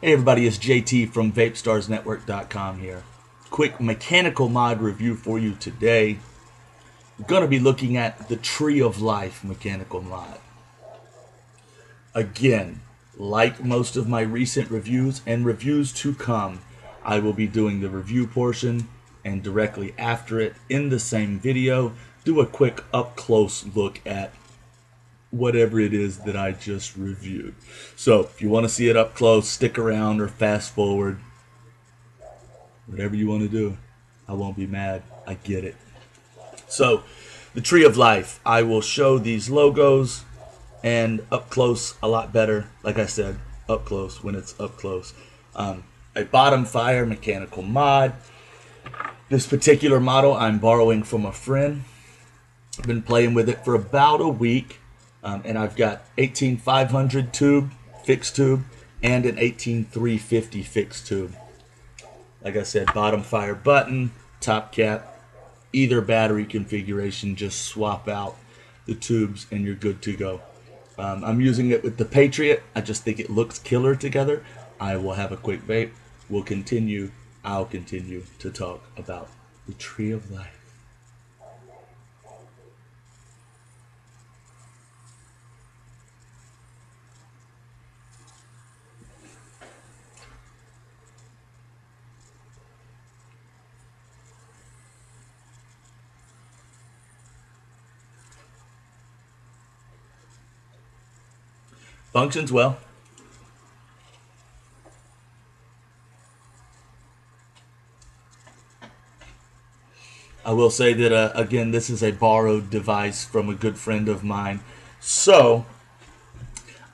Hey everybody, it's JT from VapestarsNetwork.com here. Quick mechanical mod review for you today. We're going to be looking at the Tree of Life mechanical mod. Again, like most of my recent reviews and reviews to come, I will be doing the review portion and directly after it in the same video, do a quick up-close look at whatever it is that I just reviewed. So if you want to see it up close, stick around or fast forward. Whatever you want to do. I won't be mad. I get it. So the Tree of Life. I will show these logos and up close a lot better. Like I said, up close when it's up close. A bottom fire mechanical mod. This particular model I'm borrowing from a friend. I've been playing with it for about a week. And I've got 18500 tube, fixed tube, and an 18350 fixed tube. Like I said, bottom fire button, top cap, either battery configuration, just swap out the tubes and you're good to go. I'm using it with the Patriot. I just think it looks killer together. I will have a quick vape. I'll continue to talk about the Tree of Life. Functions well. I will say that, again, this is a borrowed device from a good friend of mine. So,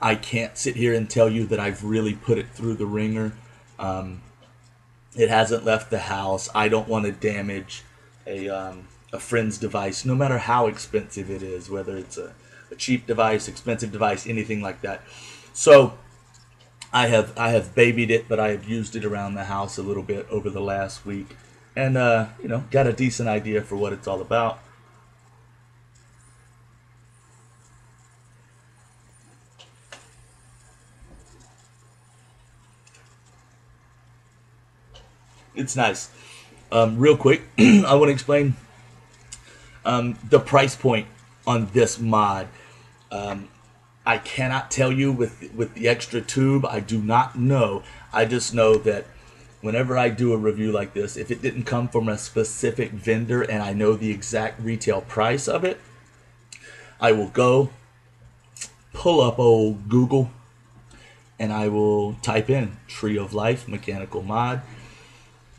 I can't sit here and tell you that I've really put it through the ringer. It hasn't left the house. I don't want to damage a friend's device, no matter how expensive it is, whether it's a cheap device, expensive device, anything like that. So I have babied it, but I have used it around the house a little bit over the last week, and got a decent idea for what it's all about. It's nice. Real quick, I want to explain the price point on this mod. I cannot tell you with the extra tube. I do not know. I just know that whenever I do a review like this, if it didn't come from a specific vendor and I know the exact retail price of it, I will go pull up old Google and I will type in Tree of Life mechanical mod.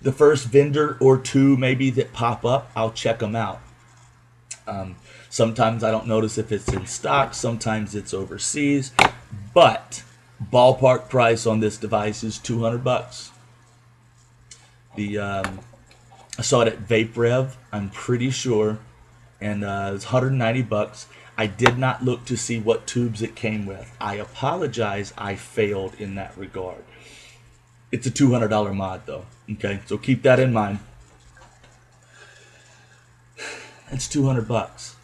The first vendor or two maybe that pop up, I'll check them out. Sometimes I don't notice if it's in stock, sometimes it's overseas, but ballpark price on this device is 200 bucks. I saw it at Vape I'm pretty sure, and it's 190 bucks. I did not look to see what tubes it came with. I apologize, I failed in that regard. It's a $200 mod though, okay? So keep that in mind. It's 200 bucks.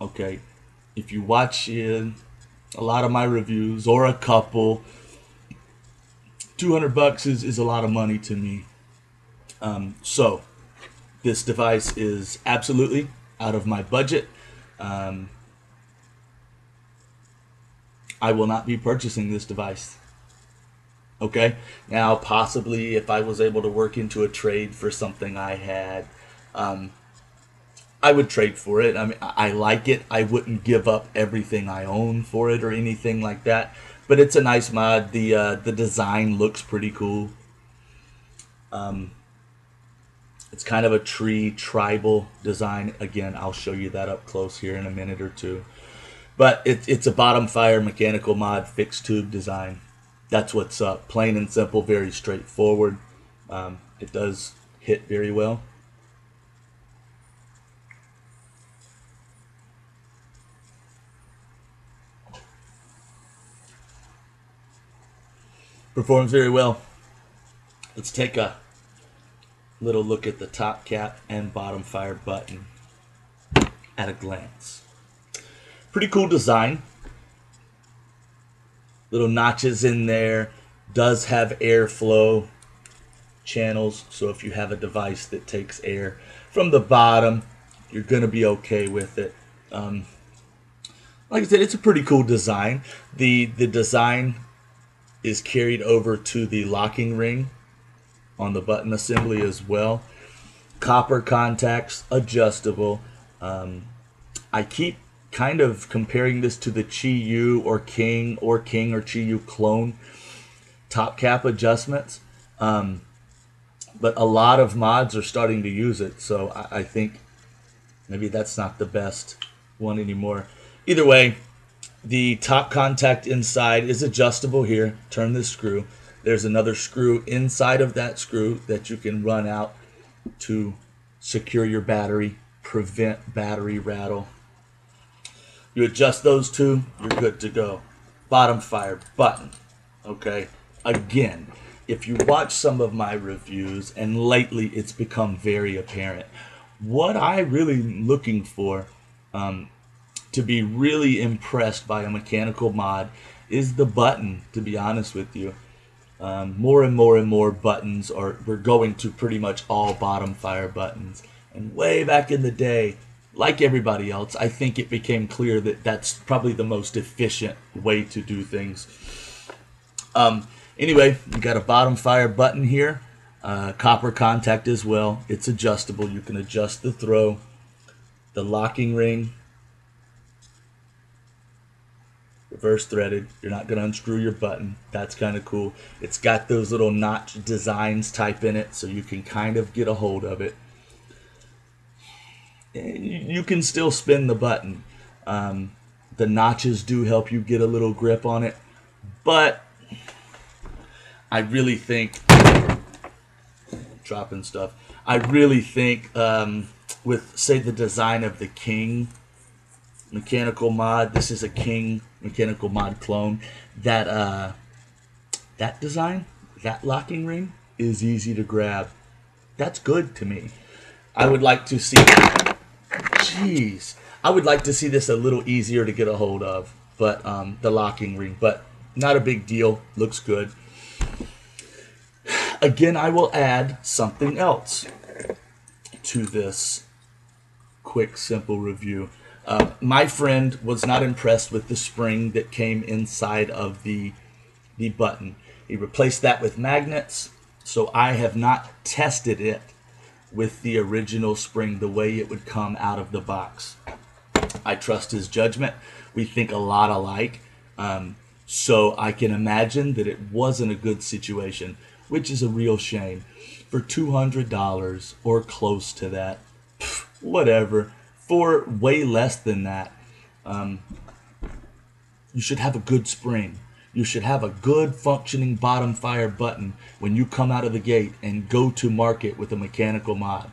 Okay, if you watch a lot of my reviews or a couple, 200 bucks is a lot of money to me. So this device is absolutely out of my budget. I will not be purchasing this device. Okay, now possibly if I was able to work into a trade for something I had, I would trade for it. I mean, I like it. I wouldn't give up everything I own for it or anything like that. But it's a nice mod. The design looks pretty cool. It's kind of a tree tribal design. Again, I'll show you that up close here in a minute or two. But it's a bottom fire mechanical mod fixed tube design. That's what's up. Plain and simple, very straightforward. It does hit very well. Performs very well. Let's take a little look at the top cap and bottom fire button at a glance. Pretty cool design. Little notches in there. Does have airflow channels, so if you have a device that takes air from the bottom, you're going to be okay with it. Like I said, it's a pretty cool design. The design is carried over to the locking ring on the button assembly as well. Copper contacts, adjustable. I keep kind of comparing this to the Chi-Yu or King or Chi-Yu clone top cap adjustments. But a lot of mods are starting to use it, so I think maybe that's not the best one anymore. Either way, the top contact inside is adjustable here. Turn this screw. There's another screw inside of that screw that you can run out to secure your battery, prevent battery rattle. You adjust those two, you're good to go. Bottom fire button. Okay, again, if you watch some of my reviews, and lately it's become very apparent, what I really am looking for to be really impressed by a mechanical mod is the button, to be honest with you. More and more buttons we're going to pretty much all bottom fire buttons. And way back in the day, like everybody else, I think it became clear that that's probably the most efficient way to do things. Anyway, you got a bottom fire button here, copper contact as well. It's adjustable. You can adjust the throw, the locking ring, reverse threaded. You're not going to unscrew your button. That's kind of cool. It's got those little notch designs type in it, so you can kind of get a hold of it. You can still spin the button. The notches do help you get a little grip on it, but I really think, dropping stuff, I really think with, say, the design of the King mechanical mod, this is a King mechanical mod clone, that that design, that locking ring is easy to grab. That's good to me. I would like to see, I would like to see this a little easier to get a hold of, but the locking ring, but not a big deal. Looks good. Again, I will add something else to this quick, simple review. My friend was not impressed with the spring that came inside of the button. He replaced that with magnets, so I have not tested it with the original spring the way it would come out of the box. I trust his judgment. We think a lot alike, so I can imagine that it wasn't a good situation, which is a real shame. For $200 or close to that, whatever, for way less than that, you should have a good spring. You should have a good functioning bottom fire button when you come out of the gate and go to market with a mechanical mod.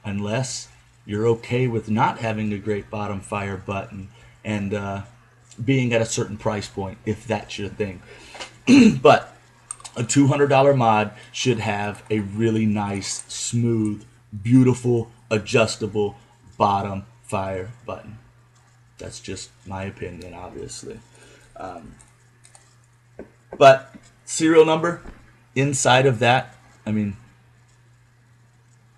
Unless you're okay with not having a great bottom fire button and being at a certain price point, if that's your thing. But a $200 mod should have a really nice, smooth, beautiful, adjustable bottom fire button. That's just my opinion, obviously. But serial number inside of that, I mean,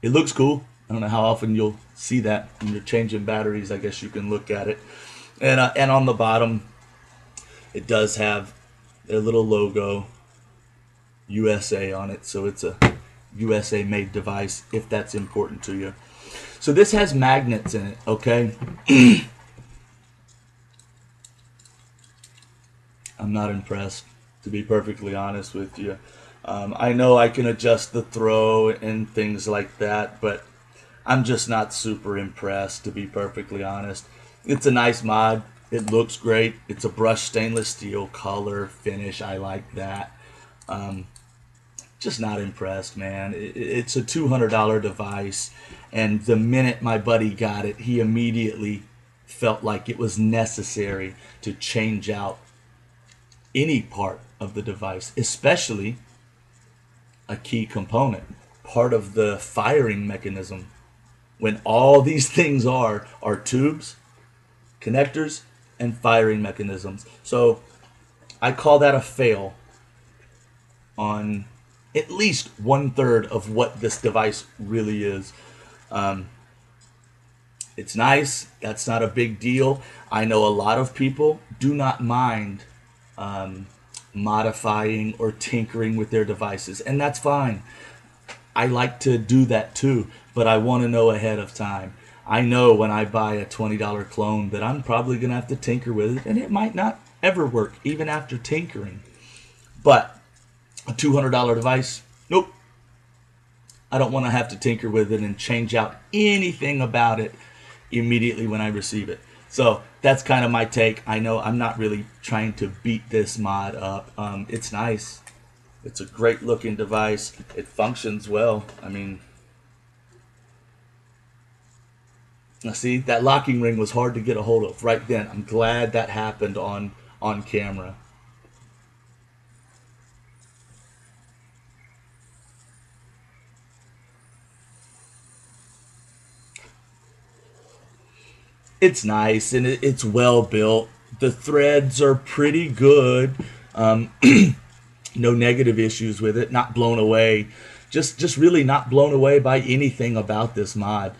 it looks cool. I don't know how often you'll see that when you're changing batteries. I guess you can look at it. And on the bottom, it does have a little logo, USA, on it. So it's a USA made device, if that's important to you. So this has magnets in it, okay? I'm not impressed, to be perfectly honest with you. I know I can adjust the throw and things like that, but I'm just not super impressed, to be perfectly honest. It's a nice mod. It looks great. It's a brushed stainless steel color finish. I like that. Just not impressed, man. It's a $200 device, and the minute my buddy got it, he immediately felt like it was necessary to change out any part of the device, especially a key component, part of the firing mechanism. When all these things are tubes, connectors, and firing mechanisms. So I call that a fail. on at least 1/3 of what this device really is. It's nice. That's not a big deal. I know a lot of people do not mind modifying or tinkering with their devices, and that's fine. I like to do that too, but I want to know ahead of time. I know when I buy a $20 clone that I'm probably going to have to tinker with it, and it might not ever work, even after tinkering. But a $200 device, nope. I don't want to have to tinker with it and change out anything about it immediately when I receive it. So that's kind of my take. I know I'm not really trying to beat this mod up. It's nice. It's a great looking device. It functions well. I mean, now see, that locking ring was hard to get a hold of right then. I'm glad that happened on camera. It's nice and it's well built. The threads are pretty good. No negative issues with it. Not blown away. Just really not blown away by anything about this mod.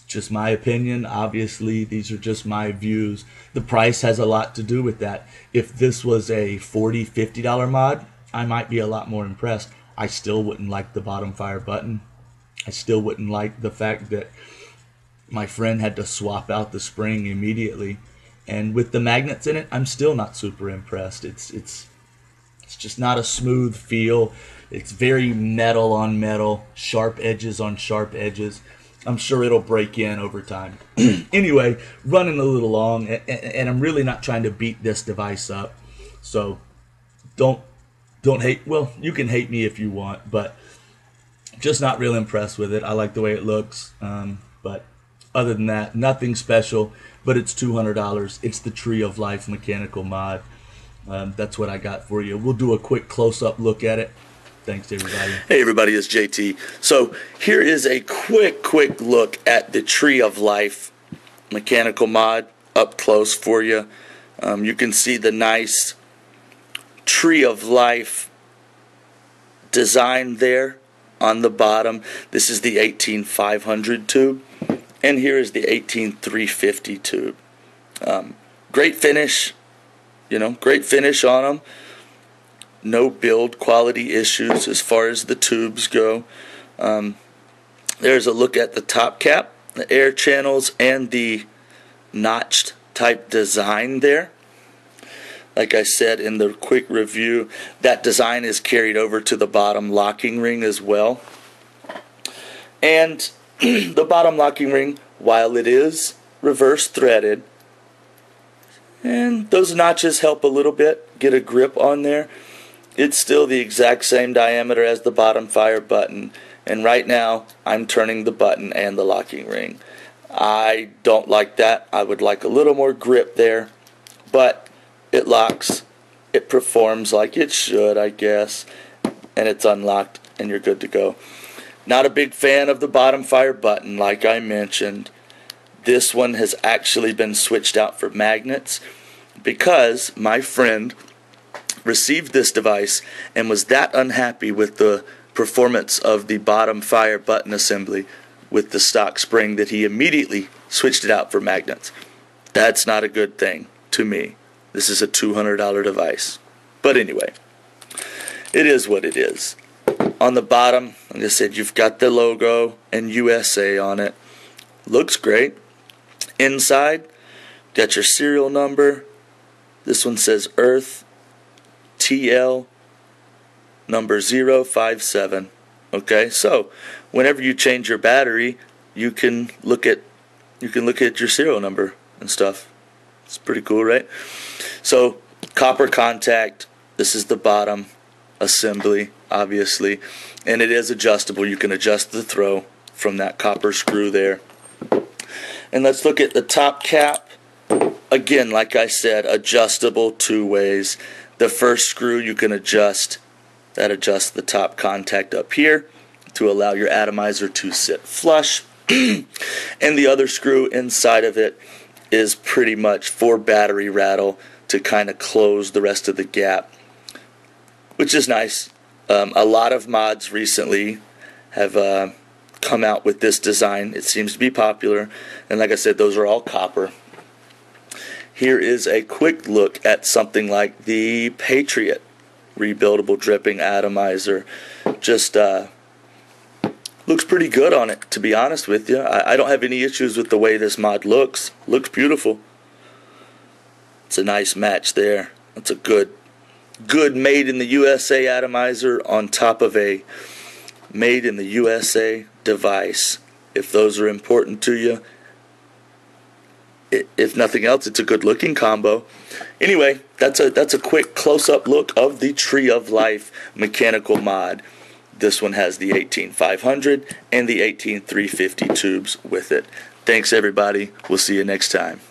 Just my opinion. Obviously, these are just my views. The price has a lot to do with that. If this was a $40, $50 mod, I might be a lot more impressed. I still wouldn't like the bottom fire button. I still wouldn't like the fact that my friend had to swap out the spring immediately. And with the magnets in it, I'm still not super impressed. It's just not a smooth feel. It's very metal on metal, sharp edges on sharp edges. I'm sure it'll break in over time. Anyway, running a little long, and I'm really not trying to beat this device up. So don't hate. Well, you can hate me if you want, but just not real impressed with it. I like the way it looks, but other than that, nothing special. But it's $200. It's the Tree of Life mechanical mod. That's what I got for you. We'll do a quick close-up look at it. Thanks, everybody. Hey, everybody, it's JT. So here is a quick look at the Tree of Life mechanical mod up close for you. You can see the nice Tree of Life design there on the bottom. This is the 18500 tube. And here is the 18350 tube. Great finish, great finish on them. No build quality issues as far as the tubes go. There's a look at the top cap, the air channels, and the notched type design there. Like I said in the quick review, that design is carried over to the bottom locking ring as well. And the bottom locking ring, while it is reverse threaded, and those notches help a little bit get a grip on there, it's still the exact same diameter as the bottom fire button. And right now I'm turning the button and the locking ring. I don't like that. I would like a little more grip there, but it locks, it performs like it should, I guess, and it's unlocked and you're good to go. Not a big fan of the bottom fire button, like I mentioned. This one has actually been switched out for magnets because my friend received this device and was that unhappy with the performance of the bottom fire button assembly with the stock spring that he immediately switched it out for magnets. That's not a good thing to me. This is a $200 device. But anyway, it is what it is. On the bottom, like I said, you've got the logo and USA on it. Looks great. Inside, got your serial number. This one says Earth TL number 057. Okay, so whenever you change your battery, you can look at your serial number and stuff. It's pretty cool, right? So copper contact. This is the bottom assembly, obviously, and it is adjustable. You can adjust the throw from that copper screw there. And let's look at the top cap. Again, like I said, adjustable two ways. The first screw you can adjust, that adjusts the top contact up here to allow your atomizer to sit flush. And the other screw inside of it is pretty much for battery rattle to kind of close the rest of the gap. which is nice. A lot of mods recently have come out with this design. It seems to be popular, and like I said, those are all copper. Here is a quick look at something like the Patriot rebuildable dripping atomizer. Just looks pretty good on it, to be honest with you. I don't have any issues with the way this mod looks. Looks beautiful. It's a nice match there. It's a good made in the USA atomizer on top of a made in the USA device. If those are important to you, if nothing else, it's a good looking combo. Anyway, that's a quick close-up look of the Tree of Life mechanical mod. This one has the 18500 and the 18350 tubes with it. Thanks everybody. We'll see you next time.